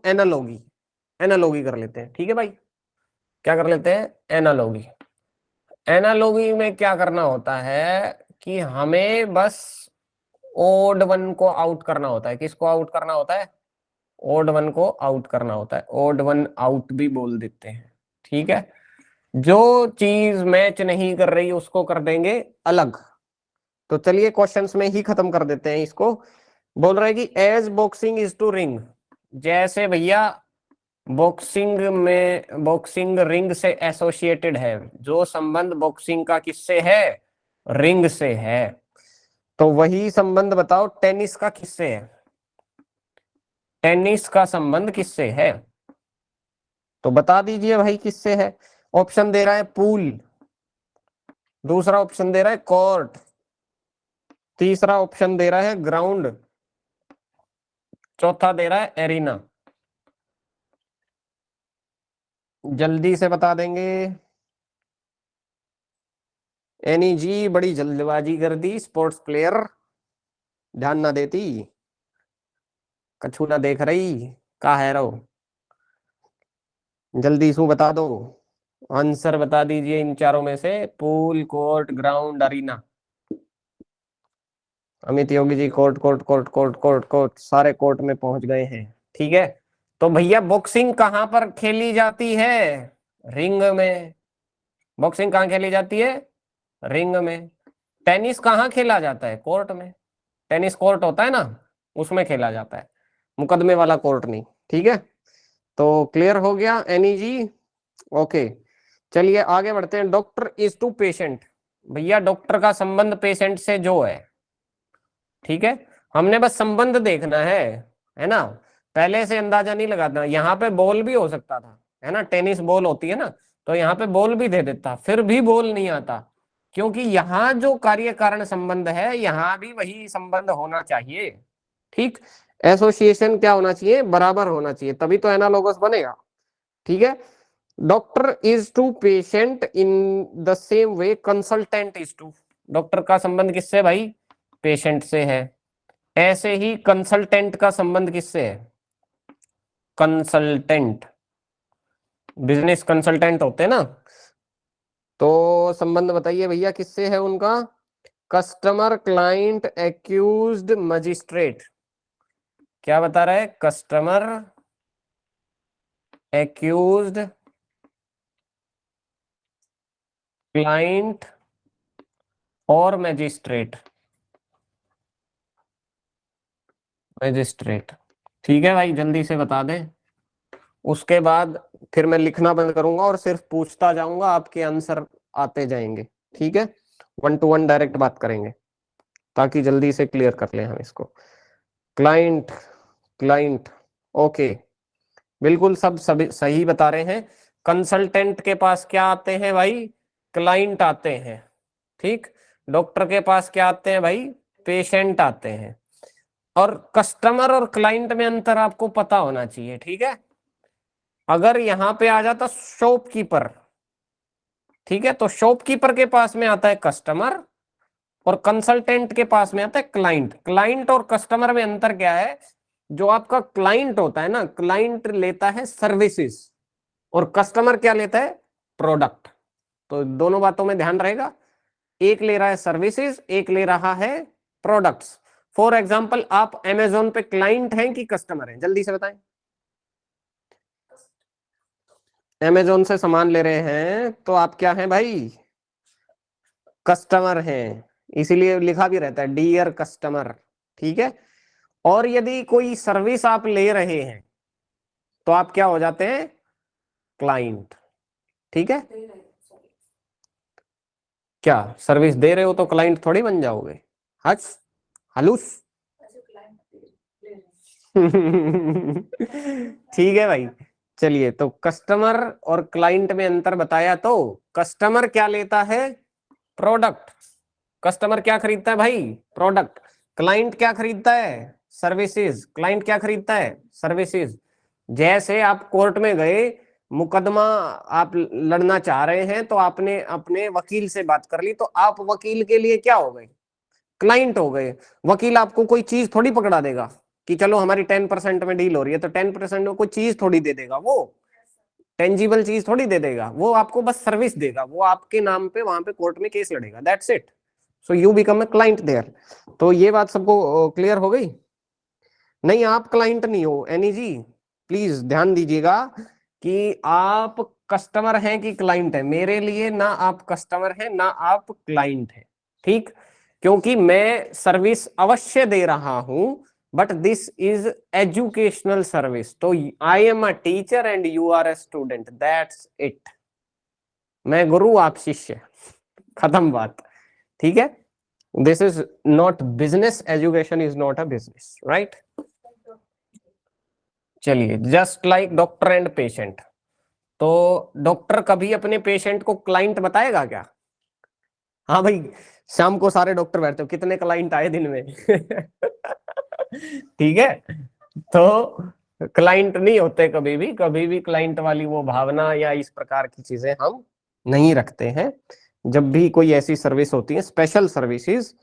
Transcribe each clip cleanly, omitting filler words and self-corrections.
Analogy, analogy कर लेते हैं, ठीक है भाई। क्या कर लेते हैं? एनालॉगी। एनालॉगी में क्या करना होता है कि हमें बस ओड वन को आउट करना होता है। किसको आउट करना होता है? ओड वन को आउट करना होता है, ओड वन आउट भी बोल देते हैं, ठीक है। जो चीज मैच नहीं कर रही उसको कर देंगे अलग। तो चलिए क्वेश्चंस में ही खत्म कर देते हैं इसको। बोल रहे हैं कि as boxing is to ring, जैसे भैया बॉक्सिंग में बॉक्सिंग रिंग से एसोसिएटेड है, जो संबंध बॉक्सिंग का किससे है? रिंग से है। तो वही संबंध बताओ टेनिस का किससे है? टेनिस का संबंध किससे है? तो बता दीजिए भाई किससे है। ऑप्शन दे रहा है पूल, दूसरा ऑप्शन दे रहा है कोर्ट, तीसरा ऑप्शन दे रहा है ग्राउंड, चौथा दे रहा है एरिना। जल्दी से बता देंगे। एनी जी बड़ी जल्दबाजी कर दी, स्पोर्ट्स प्लेयर ध्यान ना देती, कछु ना देख रही, का है रो, जल्दी सू बता दो। आंसर बता दीजिए इन चारों में से, pool, court, ground, arena. Amit Yogi ji court court court court court court, सारे कोर्ट में पहुंच गए हैं, ठीक है। तो भैया बॉक्सिंग कहां पर खेली जाती है? रिंग में। बॉक्सिंग कहां खेली जाती है? रिंग में। टेनिस कहाँ खेला जाता है? कोर्ट में। टेनिस कोर्ट होता है ना, उसमें खेला जाता है, मुकदमे वाला कोर्ट नहीं, ठीक है। तो क्लियर हो गया एनी जी? ओके, चलिए आगे बढ़ते हैं। डॉक्टर इज टू पेशेंट, भैया डॉक्टर का संबंध पेशेंट से जो है, ठीक है। हमने बस संबंध देखना है ना, पहले से अंदाजा नहीं लगाना। यहाँ पे बॉल भी हो सकता था, है ना, टेनिस बॉल होती है ना, तो यहाँ पे बॉल भी दे देता, फिर भी बॉल नहीं आता, क्योंकि यहाँ जो कार्य कारण संबंध है यहाँ भी वही संबंध होना चाहिए, ठीक। एसोसिएशन क्या होना चाहिए? बराबर होना चाहिए, तभी तो एनालोगस बनेगा, ठीक है। Doctor is to patient in the same way consultant is to, doctor का संबंध किससे भाई? पेशेंट से है। ऐसे ही कंसल्टेंट का संबंध किससे है? कंसल्टेंट, बिजनेस कंसल्टेंट होते हैं ना, तो संबंध बताइए भैया किससे है उनका? Customer, client, accused, magistrate. क्या बता रहा है? कस्टमर, एक्यूज्ड, क्लाइंट और मैजिस्ट्रेट। मैजिस्ट्रेट, ठीक है भाई, जल्दी से बता दें, उसके बाद फिर मैं लिखना बंद करूंगा और सिर्फ पूछता जाऊंगा, आपके आंसर आते जाएंगे, ठीक है। 1 to 1 डायरेक्ट बात करेंगे ताकि जल्दी से क्लियर कर लें हम इसको। क्लाइंट, क्लाइंट, ओके, बिल्कुल सब सभी सही बता रहे हैं। कंसल्टेंट के पास क्या आते हैं भाई? क्लाइंट आते हैं, ठीक। डॉक्टर के पास क्या आते हैं भाई? पेशेंट आते हैं। और कस्टमर और क्लाइंट में अंतर आपको पता होना चाहिए, ठीक है। अगर यहां पे आ जाता शॉपकीपर, ठीक है, तो शॉपकीपर के पास में आता है कस्टमर और कंसल्टेंट के पास में आता है क्लाइंट। क्लाइंट और कस्टमर में अंतर क्या है? जो आपका क्लाइंट होता है ना, क्लाइंट लेता है सर्विसेज और कस्टमर क्या लेता है? प्रोडक्ट। तो दोनों बातों में ध्यान रहेगा, एक ले रहा है सर्विसेज, एक ले रहा है प्रोडक्ट्स। फॉर एग्जाम्पल आप अमेजोन पे क्लाइंट हैं कि कस्टमर हैं? जल्दी से बताएं। अमेजोन से सामान ले रहे हैं तो आप क्या हैं भाई? कस्टमर हैं, इसीलिए लिखा भी रहता है डियर कस्टमर, ठीक है। और यदि कोई सर्विस आप ले रहे हैं तो आप क्या हो जाते हैं? क्लाइंट, ठीक है। क्या सर्विस दे रहे हो तो क्लाइंट थोड़ी बन जाओगे? हस हलूस। ठीक है भाई। चलिए, तो कस्टमर और क्लाइंट में अंतर बताया, तो कस्टमर क्या लेता है? प्रोडक्ट। कस्टमर क्या खरीदता है भाई? प्रोडक्ट। क्लाइंट क्या खरीदता है? सर्विसेज। क्लाइंट क्या खरीदता है? सर्विसेज। जैसे आप कोर्ट में गए, मुकदमा आप लड़ना चाह रहे हैं, तो आपने अपने वकील से बात कर ली, तो आप वकील के लिए क्या हो गए? क्लाइंट हो गए। वकील आपको कोई चीज थोड़ी पकड़ा देगा कि चलो हमारी 10% में डील हो रही है, तो 10% में कोई चीज थोड़ी दे देगा, वो टेंजिबल चीज थोड़ी दे देगा, वो आपको बस सर्विस देगा, वो आपके नाम पे वहां पे कोर्ट में केस लड़ेगा, that's it. So you become a client there. तो ये बात सबको क्लियर हो गई? नहीं, आप क्लाइंट नहीं हो एनी जी, प्लीज ध्यान दीजिएगा कि आप कस्टमर हैं कि क्लाइंट है। मेरे लिए ना आप कस्टमर हैं ना आप क्लाइंट हैं, ठीक? क्योंकि मैं सर्विस अवश्य दे रहा हूं, but this is educational service. तो I am a teacher and you are a student, that's it. मैं गुरु, आप शिष्य, खत्म बात, ठीक है? This is not business, education is not a business, right? चलिए, just like doctor and patient. तो डॉक्टर कभी अपने पेशेंट को क्लाइंट बताएगा क्या? हाँ भाई, शाम को सारे डॉक्टर बैठते हो, कितने क्लाइंट आए दिन में? ठीक है, तो क्लाइंट नहीं होते कभी भी, कभी भी क्लाइंट वाली वो भावना या इस प्रकार की चीजें हम नहीं रखते हैं। जब भी कोई ऐसी सर्विस होती है, स्पेशल सर्विसेज,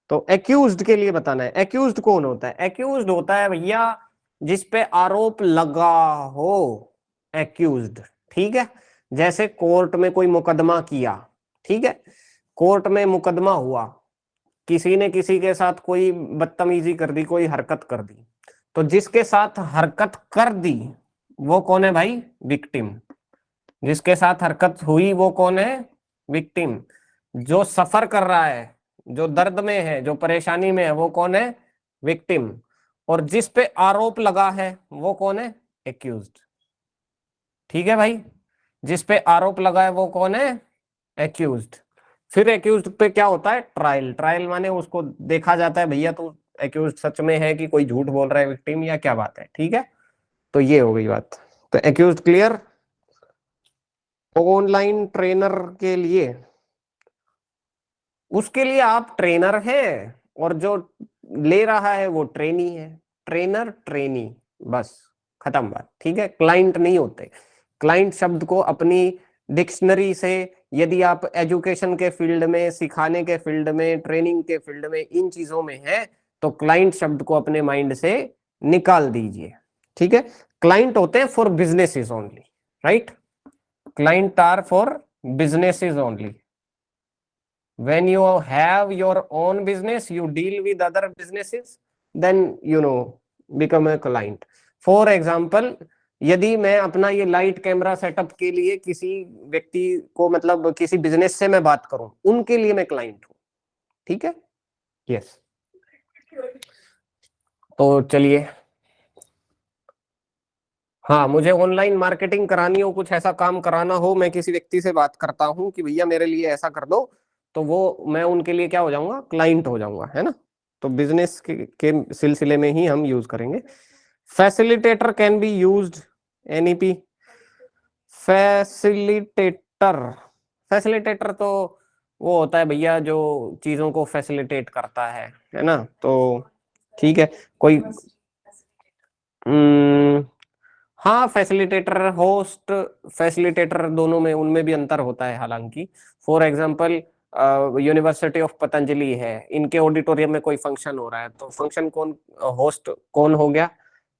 तो एक्यूज्ड के लिए बताना है। एक्यूज्ड कौन होता है? एक्यूज्ड होता है भैया जिस पे आरोप लगा हो, एक्यूज्ड, ठीक है? जैसे कोर्ट में कोई मुकदमा किया, ठीक है, कोर्ट में मुकदमा हुआ, किसी ने किसी के साथ कोई बदतमीजी कर दी, कोई हरकत कर दी, तो जिसके साथ हरकत कर दी वो कौन है भाई? विक्टिम। जिसके साथ हरकत हुई वो कौन है? विक्टिम। जो सफर कर रहा है, जो दर्द में है, जो परेशानी में है, वो कौन है? विक्टिम। और जिस पे आरोप लगा है वो कौन है? एक्यूज्ड। ठीक है भाई, जिस पे आरोप लगा है वो कौन है? एक्यूज्ड। फिर एक्यूज्ड पे क्या होता है? ट्रायल। ट्रायल माने उसको देखा जाता है, भैया तो एक्यूज्ड सच में है कि कोई झूठ बोल रहा है विक्टिम, या क्या बात है, ठीक है? तो ये हो गई बात। तो एक्यूज्ड क्लियर। ऑनलाइन ट्रेनर के लिए, उसके लिए आप ट्रेनर हैं और जो ले रहा है वो ट्रेनी है। ट्रेनर ट्रेनी, बस खत्म बात, ठीक है? क्लाइंट नहीं होते। क्लाइंट शब्द को अपनी डिक्शनरी से, यदि आप एजुकेशन के फील्ड में, सिखाने के फील्ड में, ट्रेनिंग के फील्ड में, इन चीजों में है, तो क्लाइंट शब्द को अपने माइंड से निकाल दीजिए, ठीक है? क्लाइंट होते हैं for businesses only, right? Client are for businesses only. When you have your own business, you deal with other businesses, then become a client. For example, यदि मैं अपना ये लाइट कैमरा सेटअप के लिए किसी व्यक्ति को, मतलब किसी बिजनेस से मैं बात करूं, उनके लिए मैं क्लाइंट हूं, ठीक है? यस। तो चलिए, हाँ, मुझे ऑनलाइन मार्केटिंग करानी हो, कुछ ऐसा काम कराना हो, मैं किसी व्यक्ति से बात करता हूँ कि भैया मेरे लिए ऐसा कर दो, तो वो मैं उनके लिए क्या हो जाऊंगा? क्लाइंट हो जाऊंगा, है ना? तो बिजनेस के सिलसिले में ही हम यूज करेंगे। Facilitator can be used, NEP. Facilitator, facilitator तो वो होता है भैया जो चीजों को फैसिलिटेट करता है ना? तो ठीक है, कोई हाँ, फैसिलिटेटर, होस्ट, फैसिलिटेटर, दोनों में, उनमें भी अंतर होता है हालांकि। For example, university of Patanjali है, इनके ऑडिटोरियम में कोई फंक्शन हो रहा है, तो फंक्शन कौन, होस्ट कौन हो गया?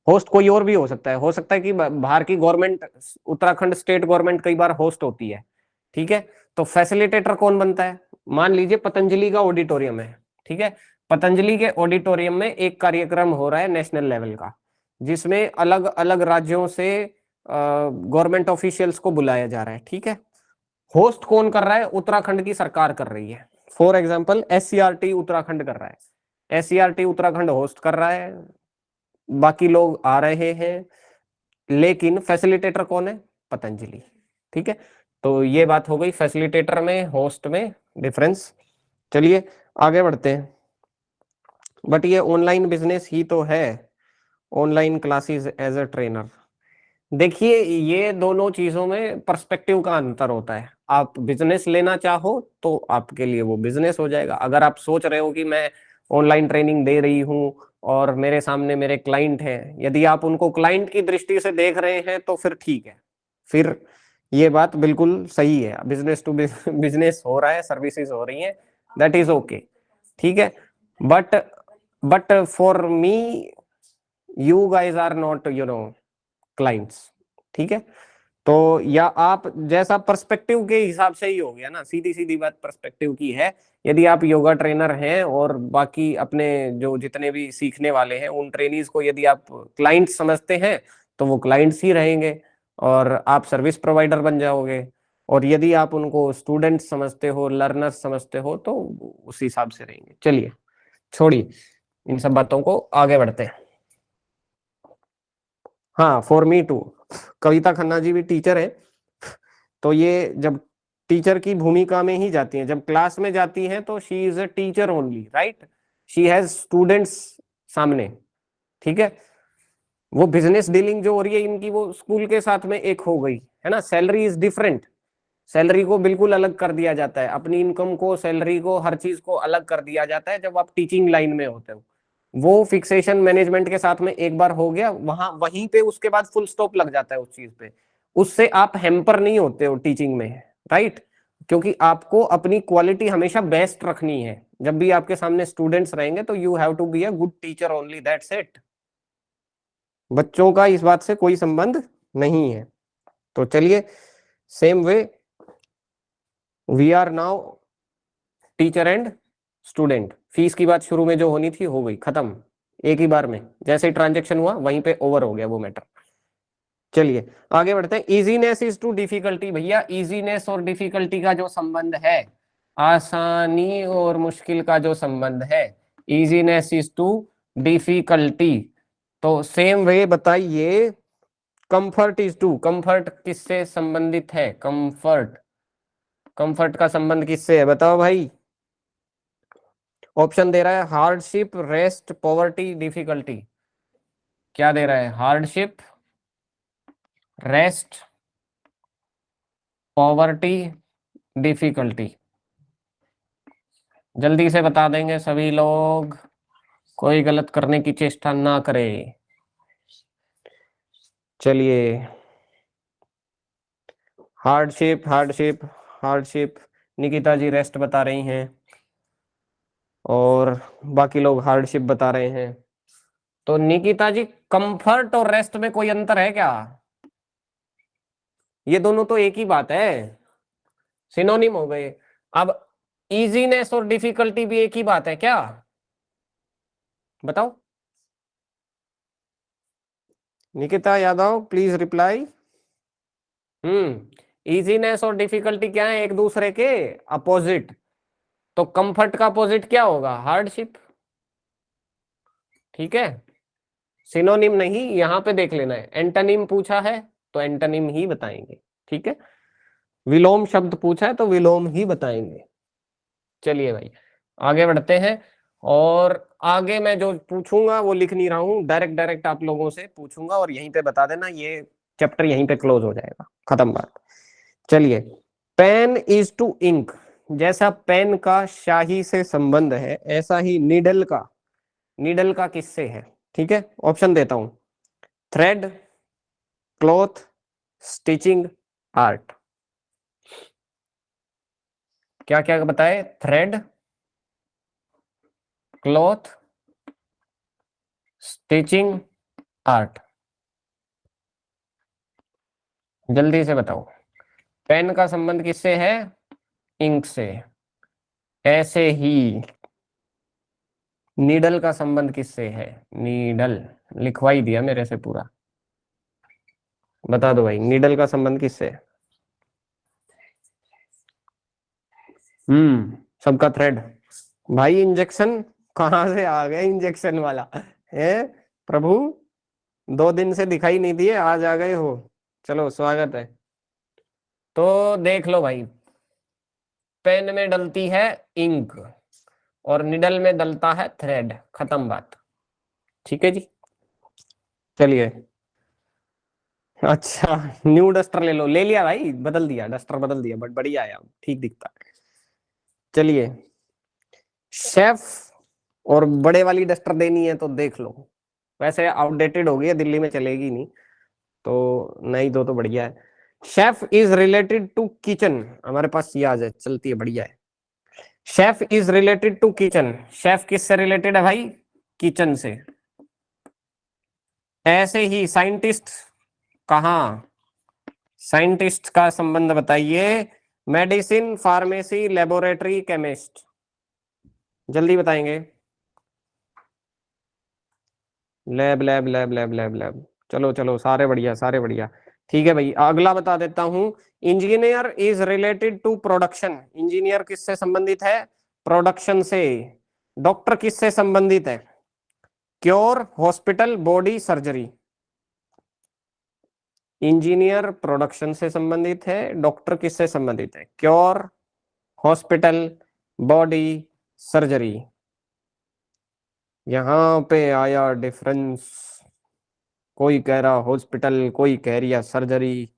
होस्ट कोई और भी हो सकता है कि बाहर की गवर्नमेंट, उत्तराखंड स्टेट गवर्नमेंट कई बार होस्ट होती है, ठीक है? तो फैसिलिटेटर कौन बनता है? मान लीजिए पतंजलि का ऑडिटोरियम है, ठीक है? पतंजलि के ऑडिटोरियम में एक कार्यक्रम हो रहा है नेशनल लेवल का, जिसमें अलग अलग राज्यों से गवर्नमेंट ऑफिशियल्स को बुलाया जा रहा है, ठीक है? होस्ट कौन कर रहा है? उत्तराखंड की सरकार कर रही है। फॉर एग्जाम्पल, एससीईआरटी उत्तराखंड कर रहा है, एससीईआरटी उत्तराखंड होस्ट कर रहा है, बाकी लोग आ रहे हैं, लेकिन फैसिलिटेटर कौन है? पतंजलि, ठीक है? तो ये बात हो गई फैसिलिटेटर में, होस्ट में डिफरेंस। चलिए आगे बढ़ते हैं। बट ये ऑनलाइन बिजनेस ही तो है, online classes as a trainer. देखिए, ये दोनों चीजों में पर्सपेक्टिव का अंतर होता है। आप बिजनेस लेना चाहो तो आपके लिए वो बिजनेस हो जाएगा। अगर आप सोच रहे हो कि मैं ऑनलाइन ट्रेनिंग दे रही हूँ और मेरे सामने मेरे क्लाइंट हैं, यदि आप उनको क्लाइंट की दृष्टि से देख रहे हैं तो फिर ठीक है, फिर ये बात बिल्कुल सही है, बिजनेस टू बिजनेस हो रहा है, सर्विसेज हो रही हैं, दैट इज ओके, ठीक है? But for me, you guys are not clients, ठीक है। तो या आप जैसा पर्सपेक्टिव के हिसाब से ही हो गया ना, सीधी सीधी बात पर्सपेक्टिव की है। यदि आप योगा ट्रेनर हैं और बाकी अपने जो जितने भी सीखने वाले हैं उन ट्रेनीज को यदि आप क्लाइंट समझते हैं तो वो क्लाइंट्स ही रहेंगे और आप सर्विस प्रोवाइडर बन जाओगे। और यदि आप उनको स्टूडेंट समझते हो, लर्नर्स समझते हो, तो उस हिसाब से रहेंगे। चलिए छोड़िए इन सब बातों को, आगे बढ़ते हैं। हाँ, फॉर मी टू। कविता खन्ना जी भी टीचर है, तो ये जब टीचर की भूमिका में ही जाती हैं, जब क्लास में जाती हैं तो she is a teacher only, right. She has students सामने, ठीक है। वो बिजनेस डीलिंग जो हो रही है इनकी, वो स्कूल के साथ में एक हो गई है ना। सैलरी इज डिफरेंट, सैलरी को बिल्कुल अलग कर दिया जाता है, अपनी इनकम को, सैलरी को, हर चीज को अलग कर दिया जाता है जब आप टीचिंग लाइन में होते हो। वो फिक्सेशन मैनेजमेंट के साथ में एक बार हो गया, वहां वहीं पे उसके बाद फुल स्टॉप लग जाता है उस चीज पे। उससे आप हैम्पर नहीं होते हो टीचिंग में, राइट। क्योंकि आपको अपनी क्वालिटी हमेशा बेस्ट रखनी है। जब भी आपके सामने स्टूडेंट्स रहेंगे तो you have to be a good teacher only, that's it. बच्चों का इस बात से कोई संबंध नहीं है। तो चलिए, same way we are now teacher and student. Fees की बात शुरू में जो होनी थी हो गई खत्म, एक ही बार में जैसे ही ट्रांजेक्शन हुआ वहीं पे ओवर हो गया वो मैटर। चलिए आगे बढ़ते हैं। Easiness is to difficulty. भैया इजीनेस और डिफिकल्टी का जो संबंध है, आसानी और मुश्किल का जो संबंध है, इजीनेस इज टू डिफिकल्टी। तो सेम वे बताइए, कंफर्ट इज टू, कंफर्ट किससे संबंधित है? कंफर्ट, कंफर्ट का संबंध किससे है बताओ भाई। ऑप्शन दे रहा है हार्डशिप, रेस्ट, पॉवर्टी, डिफिकल्टी। क्या दे रहा है? Hardship, rest, poverty, difficulty. जल्दी से बता देंगे सभी लोग, कोई गलत करने की चेष्टा ना करे। चलिए, हार्डशिप, हार्डशिप, हार्डशिप। निकिता जी रेस्ट बता रही हैं और बाकी लोग हार्डशिप बता रहे हैं। तो निकिता जी, कंफर्ट और रेस्ट में कोई अंतर है क्या? ये दोनों तो एक ही बात है, सिनोनिम हो गए। अब इजीनेस और डिफिकल्टी भी एक ही बात है क्या? बताओ। Nikita Yadav please reply. Easiness और डिफिकल्टी क्या है? एक दूसरे के अपोजिट। तो कंफर्ट का अपोजिट क्या होगा? हार्डशिप, ठीक है। सिनोनिम नहीं, यहां पे देख लेना है। एंटोनिम पूछा है तो एंटोनिम ही बताएंगे, ठीक है। विलोम शब्द पूछा है तो विलोम ही बताएंगे। चलिए भाई आगे बढ़ते हैं। और आगे मैं जो पूछूंगा वो लिख नहीं रहा हूं, डायरेक्ट डायरेक्ट आप लोगों से पूछूंगा और यहीं पे बता देना, ये चैप्टर यहीं पे क्लोज हो जाएगा, खत्म बात। चलिए, पेन इज टू इंक। जैसा पेन का शाही से संबंध है ऐसा ही नीडल का, नीडल का किससे है? ठीक है, ऑप्शन देता हूं। Thread, cloth, stitching, art. क्या क्या बताए? Thread, cloth, stitching, art. जल्दी से बताओ। पेन का संबंध किससे है? इंक से। ऐसे ही नीडल का संबंध किससे है? नीडल, लिखवाई दिया मेरे से पूरा। बता दो भाई, नीडल का संबंध किससे है? सबका थ्रेड। भाई इंजेक्शन कहाँ से आ गया? इंजेक्शन वाला है प्रभु, 2 दिन से दिखाई नहीं दिए, आज आ गए हो। चलो स्वागत है। तो देख लो भाई, पेन में डलती है इंक और निडल में डलता है थ्रेड, खत्म बात। ठीक है जी। चलिए, अच्छा न्यू डस्टर ले लो। ले लिया भाई, बदल दिया, डस्टर बदल दिया, बट बढ़िया है, अब ठीक दिखता है। चलिए, शेफ और बड़े वाली डस्टर देनी है तो देख लो। वैसे आउटडेटेड हो गई है, दिल्ली में चलेगी नहीं, तो नहीं दो तो बढ़िया है। Chef is related to kitchen, हमारे पास ये आ जाए, चलती है, बढ़िया है। Chef is related to kitchen. Chef किससे रिलेटेड है भाई? किचन से। ऐसे ही साइंटिस्ट कहाँ, साइंटिस्ट का संबंध बताइए। मेडिसिन, फार्मेसी, लेबोरेटरी, केमिस्ट, जल्दी बताएंगे। Lab lab lab lab lab lab, चलो चलो, सारे बढ़िया सारे बढ़िया। ठीक है भाई, अगला बता देता हूं। Engineer is related to production, engineer किससे संबंधित है, प्रोडक्शन से। डॉक्टर किससे संबंधित है, cure, hospital, body, surgery. Engineer production से संबंधित है, डॉक्टर किससे संबंधित है, क्योर, हॉस्पिटल, बॉडी, सर्जरी। यहां पे आया डिफरेंस, कोई कह रहा हॉस्पिटल, कोई कह रही सर्जरी,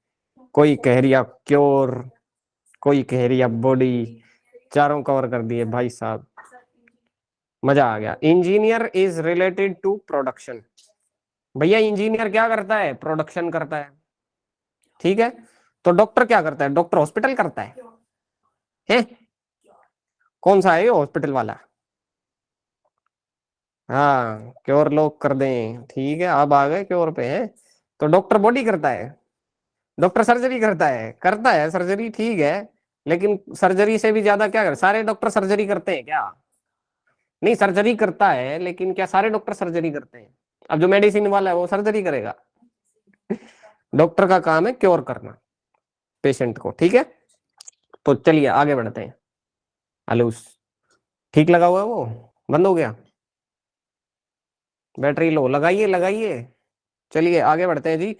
कोई कह रही क्योर, कोई कह रही बॉडी। चारों कवर कर दिए भाई साहब, मजा आ गया। Engineer is related to production, भैया इंजीनियर क्या करता है, प्रोडक्शन करता है, ठीक है। तो डॉक्टर क्या करता है, डॉक्टर हॉस्पिटल करता है? कौन सा है ये हॉस्पिटल वाला? हाँ, क्योर लोग कर दें, ठीक है, अब आ गए क्योर पे हैं। तो डॉक्टर बॉडी करता है, डॉक्टर सर्जरी करता है सर्जरी, ठीक है। लेकिन सर्जरी से भी ज्यादा क्या कर, सारे डॉक्टर सर्जरी करते हैं क्या? नहीं, सर्जरी करता है, लेकिन क्या सारे डॉक्टर सर्जरी करते हैं? अब जो मेडिसिन वाला है वो सर्जरी करेगा? डॉक्टर का काम है क्योर करना पेशेंट को, ठीक है। तो चलिए आगे बढ़ते हैं। आलूस, ठीक लगा हुआ है वो, बंद हो गया, बैटरी लो, लगाइए लगाइए। चलिए आगे बढ़ते हैं जी।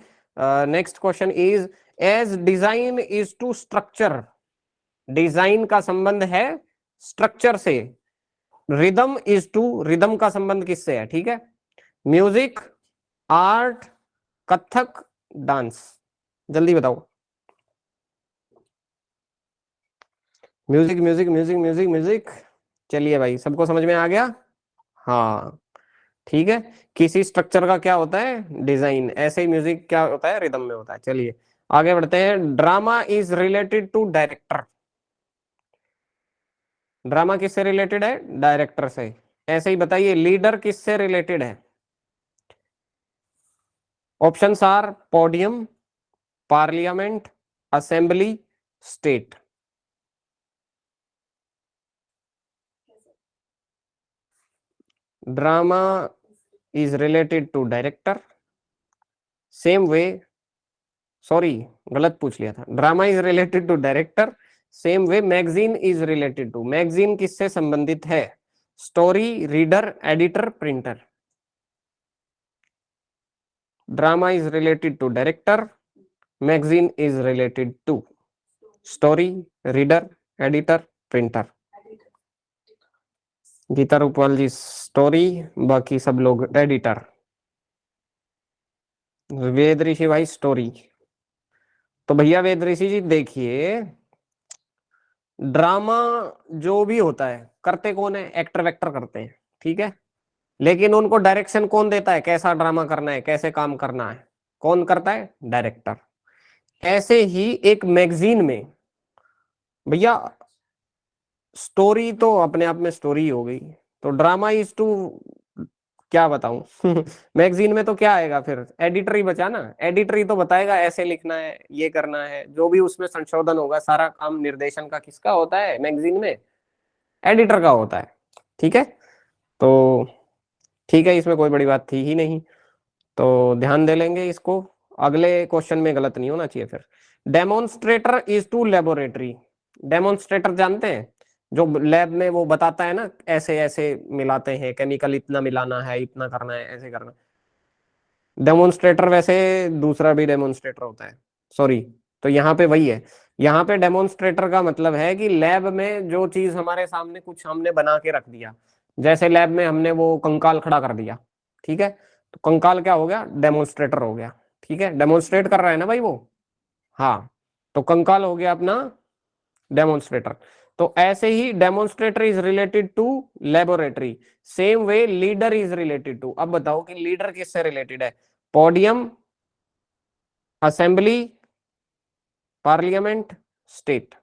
Next question is, as design is to structure, design का संबंध है स्ट्रक्चर से। रिदम इज टू, रिदम का संबंध किससे है, ठीक है। म्यूजिक, आर्ट, कथक, डांस, जल्दी बताओ। Music music music music music, चलिए भाई सबको समझ में आ गया। हाँ, ठीक है। किसी स्ट्रक्चर का क्या होता है, डिजाइन, ऐसे ही म्यूजिक क्या होता है, रिदम में होता है। चलिए आगे बढ़ते हैं। Drama is related to director, drama किससे रिलेटेड है, डायरेक्टर से। ऐसे ही बताइए, लीडर किससे रिलेटेड है। Options are podium, parliament, assembly, state. Drama is related to director, same way, sorry गलत पूछ लिया था। Drama is related to director, same way magazine is related to, magazine किससे संबंधित है, story, reader, editor, printer. Drama is related to director, magazine is related to story, reader, editor, printer. Geeta Rupwal ji story, बाकी सब लोग एडिटर। वेद ऋषि भाई story. तो भैया वेद ऋषि जी देखिए, ड्रामा जो भी होता है करते कौन है, एक्टर वेक्टर करते हैं, ठीक है। लेकिन उनको डायरेक्शन कौन देता है, कैसा ड्रामा करना है, कैसे काम करना है, कौन करता है, डायरेक्टर। ऐसे ही एक मैगजीन में भैया, स्टोरी तो अपने आप में स्टोरी हो गई, तो ड्रामा इज टू, क्या बताऊं मैगजीन में तो क्या आएगा फिर, एडिटर ही बचा ना, एडिटर ही तो बताएगा ऐसे लिखना है, ये करना है, जो भी उसमें संशोधन होगा सारा काम निर्देशन का किसका होता है मैगजीन में, एडिटर का होता है, ठीक है। तो ठीक है, इसमें कोई बड़ी बात थी ही नहीं, तो ध्यान दे लेंगे इसको, अगले क्वेश्चन में गलत नहीं होना चाहिए फिर। Demonstrator is to laboratory, demonstrator जानते हैं, जो लैब में वो बताता है ना, ऐसे ऐसे मिलाते हैं केमिकल, इतना मिलाना है, इतना करना है, ऐसे करना। डेमोन्स्ट्रेटर वैसे दूसरा भी डेमोन्स्ट्रेटर होता है, सॉरी। तो यहाँ पे वही है, यहाँ पे डेमोन्स्ट्रेटर का मतलब है कि लैब में जो चीज हमारे सामने कुछ हमने बना के रख दिया, जैसे लैब में हमने वो कंकाल खड़ा कर दिया, ठीक है। तो कंकाल क्या हो गया, डेमोन्स्ट्रेटर हो गया, ठीक है, डेमोन्स्ट्रेट कर रहा है ना भाई वो। हाँ, तो कंकाल हो गया अपना डेमोन्स्ट्रेटर। तो ऐसे ही demonstrator is related to laboratory, same way leader is related to. अब बताओ कि लीडर किससे रिलेटेड है, पोडियम, असेंबली, पार्लियामेंट, स्टेट,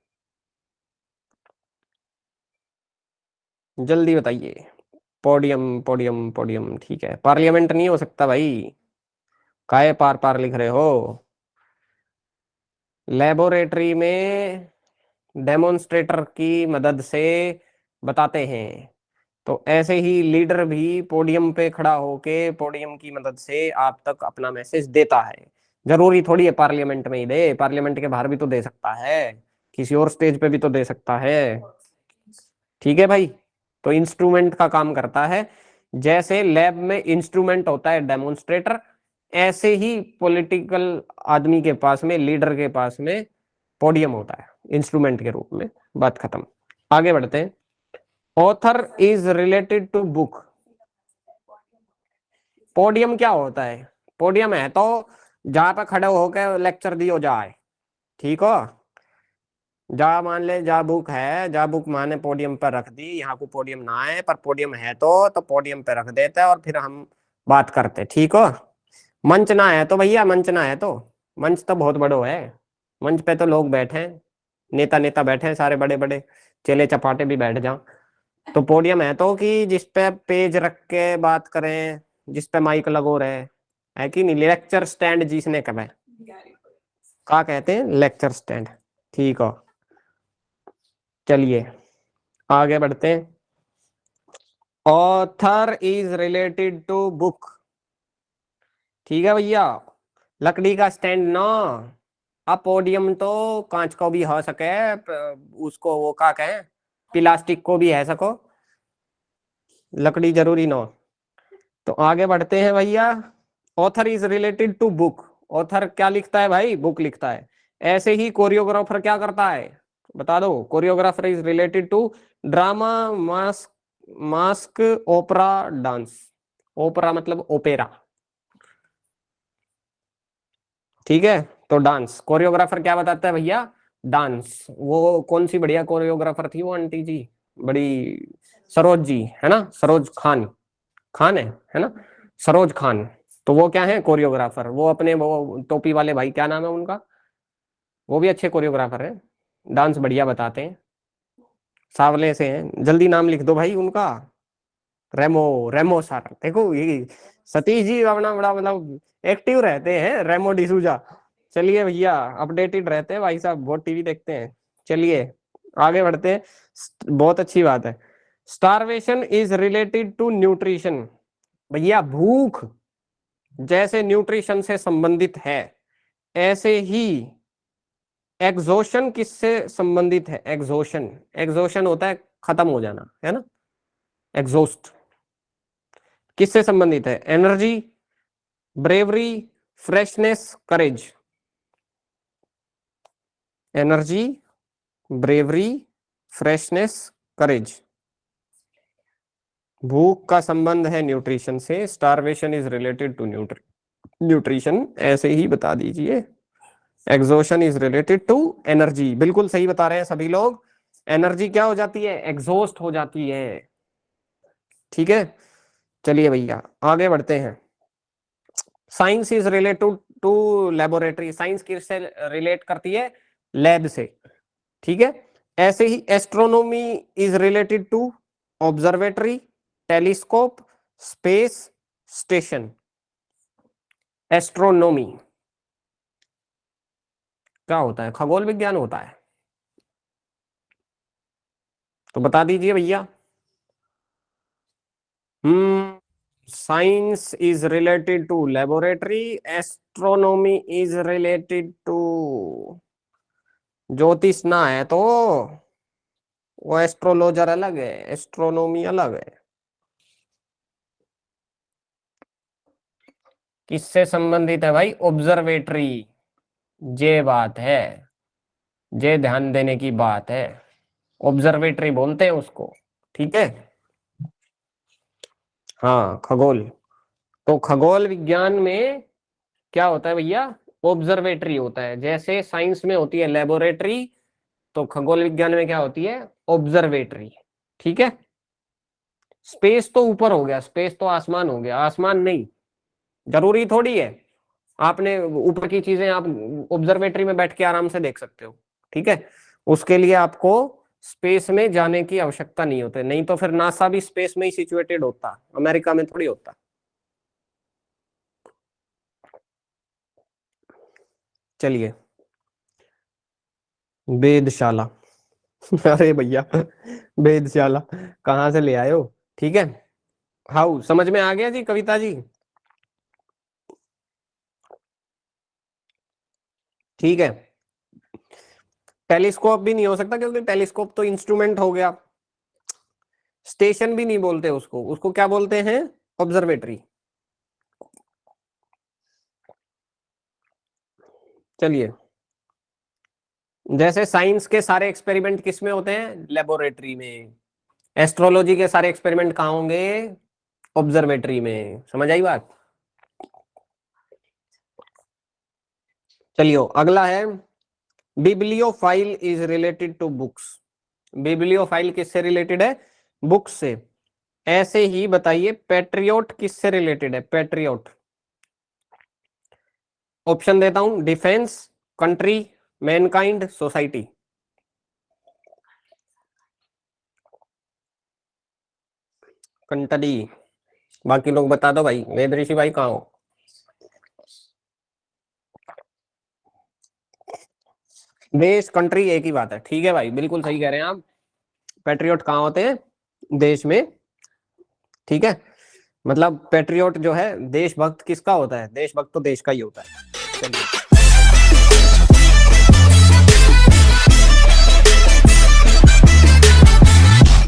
जल्दी बताइए। पोडियम पोडियम पोडियम, ठीक है, पार्लियामेंट नहीं हो सकता भाई, काहे पार पार लिख रहे हो? लेबोरेटरी में डेमोन्स्ट्रेटर की मदद से बताते हैं। तो ऐसे ही लीडर भी पोडियम पे खड़ा होके पोडियम की मदद से आप तक अपना मैसेज देता है। जरूरी थोड़ी है पार्लियामेंट में ही दे, पार्लियामेंट के बाहर भी तो दे सकता है, किसी और स्टेज पे भी तो दे सकता है। ठीक है भाई। तो इंस्ट्रूमेंट का काम करता है। जैसे लैब में इंस्ट्रूमेंट होता है डेमोन्स्ट्रेटर, ऐसे ही पॉलिटिकल आदमी के पास में, लीडर के पास में पोडियम होता है इंस्ट्रूमेंट के रूप में। बात खत्म। आगे बढ़ते हैं। Author is related to book. Podium क्या होता है? पोडियम है तो जहां पर खड़े होकर लेक्चर दियो जाए, ठीक हो। जा मान ले, जा बुक है, जा बुक माने पोडियम पर रख दी, यहाँ को पोडियम ना है पर पोडियम है तो पोडियम पे रख देते हैं और फिर हम बात करते, ठीक हो। मंच ना है तो भैया, मंच ना है तो मंच तो बहुत बड़ो है, मंच पे तो लोग बैठे हैं, नेता नेता बैठे हैं सारे बड़े बड़े, चेले चपाटे भी बैठ जाओ। तो पोडियम है तो कि जिस पे पेज रख के बात करें, जिस पे माइक लगो रहे, है कि नहीं। लेक्चर स्टैंड जिसने कहा का कहते हैं, लेक्चर स्टैंड, ठीक हो। चलिए आगे बढ़ते हैं। Author is related to book, ठीक है भैया। लकड़ी का स्टैंड ना, अब पोडियम तो कांच को भी हो सके, उसको वो का कहें, प्लास्टिक को भी है सको, लकड़ी जरूरी ना। तो आगे बढ़ते हैं भैया। Author is related to book. Author क्या लिखता है भाई? बुक लिखता है। ऐसे ही कोरियोग्राफर क्या करता है? बता दो। Choreographer is related to drama, mask, mask, opera, dance. Opera मतलब ओपेरा, ठीक है। तो डांस, कोरियोग्राफर क्या बताता है भैया? डांस। वो कौन सी बढ़िया कोरियोग्राफर थी वो आंटी जी, बड़ी, सरोज जी है ना, सरोज खान, खान है ना, सरोज खान। तो वो क्या है? कोरियोग्राफर। वो अपने वो टोपी वाले भाई क्या नाम है उनका, वो भी अच्छे कोरियोग्राफर है, डांस बढ़िया बताते हैं, सावले से हैं। जल्दी नाम लिख दो भाई उनका। रेमो, रेमो सर। देखो ये सतीश जी अपना बड़ा मतलब एक्टिव रहते हैं, रेमो डिसूजा। चलिए भैया, अपडेटेड रहते हैं भाई साहब, बहुत टीवी देखते हैं। चलिए आगे बढ़ते हैं। बहुत अच्छी बात है। Starvation is related to nutrition. भैया भूख जैसे न्यूट्रिशन से संबंधित है, ऐसे ही एग्जॉशन किससे संबंधित है? एग्जॉशन, एग्जॉशन होता है खत्म हो जाना, है ना। एग्जॉस्ट किससे संबंधित है? Energy, bravery, freshness, courage. Energy, bravery, freshness, courage. भूख का संबंध है न्यूट्रिशन से। Starvation is related to nutrition, ऐसे ही बता दीजिए। Exhaustion is related to energy, बिल्कुल सही बता रहे हैं सभी लोग। एनर्जी क्या हो जाती है? एग्जॉस्ट हो जाती है, ठीक है। चलिए भैया आगे बढ़ते हैं। Science is related to laboratory. Science किससे रिलेट करती है? लैब से, ठीक है। ऐसे ही astronomy is related to observatory, telescope, space station. Astronomy क्या होता है? खगोल विज्ञान होता है। तो बता दीजिए भैया। Science is related to laboratory, astronomy is related to ज्योतिष ना है तो वो एस्ट्रोलॉजर अलग है, एस्ट्रोनॉमी अलग है। किससे संबंधित है भाई? ऑब्जर्वेटरी। ये बात है, ये ध्यान देने की बात है। ऑब्जर्वेटरी बोलते हैं उसको, ठीक है। हाँ खगोल। तो खगोल विज्ञान में क्या होता है भैया? ऑब्जर्वेटरी होता है। जैसे साइंस में होती है लेबोरेटरी, तो खगोल विज्ञान में क्या होती है? ऑब्जर्वेटरी, ठीक है। स्पेस तो ऊपर हो गया, स्पेस तो आसमान हो गया। आसमान नहीं, जरूरी थोड़ी है आपने ऊपर की चीजें आप ऑब्जर्वेटरी में बैठ के आराम से देख सकते हो, ठीक है। उसके लिए आपको स्पेस में जाने की आवश्यकता नहीं होती, नहीं तो फिर नासा भी स्पेस में ही सिचुएटेड होता, अमेरिका में थोड़ी होता। चलिए, वेदशाला। अरे भैया, वेदशाला कहाँ से ले आए हो? ठीक है, हाउ समझ में आ गया जी कविता जी? ठीक है। टेलीस्कोप भी नहीं हो सकता, क्योंकि टेलीस्कोप तो इंस्ट्रूमेंट हो गया। स्टेशन भी नहीं बोलते उसको, उसको क्या बोलते हैं? ऑब्जर्वेटरी। चलिए, जैसे साइंस के सारे एक्सपेरिमेंट किस में होते हैं? लेबोरेटरी में। एस्ट्रोलॉजी के सारे एक्सपेरिमेंट कहाँ होंगे? ऑब्जर्वेटरी में। समझ आई बात? चलिए, अगला है, bibliophile is related to books. Bibliophile किससे रिलेटेड है? बुक्स से। ऐसे ही बताइए, पेट्रियोट किससे रिलेटेड है? पेट्रियोट। ऑप्शन देता हूं, defence, country, Mankind, society. Country. बाकी लोग बता दो भाई, वेद ऋषि भाई कहाँ हो? देश कंट्री एक ही बात है, ठीक है भाई, बिल्कुल सही कह रहे हैं आप। पेट्रियोट कहाँ होते हैं? देश में। ठीक है, मतलब पेट्रियोट जो है, देशभक्त किसका होता है? देशभक्त तो देश का ही होता है। चलिए।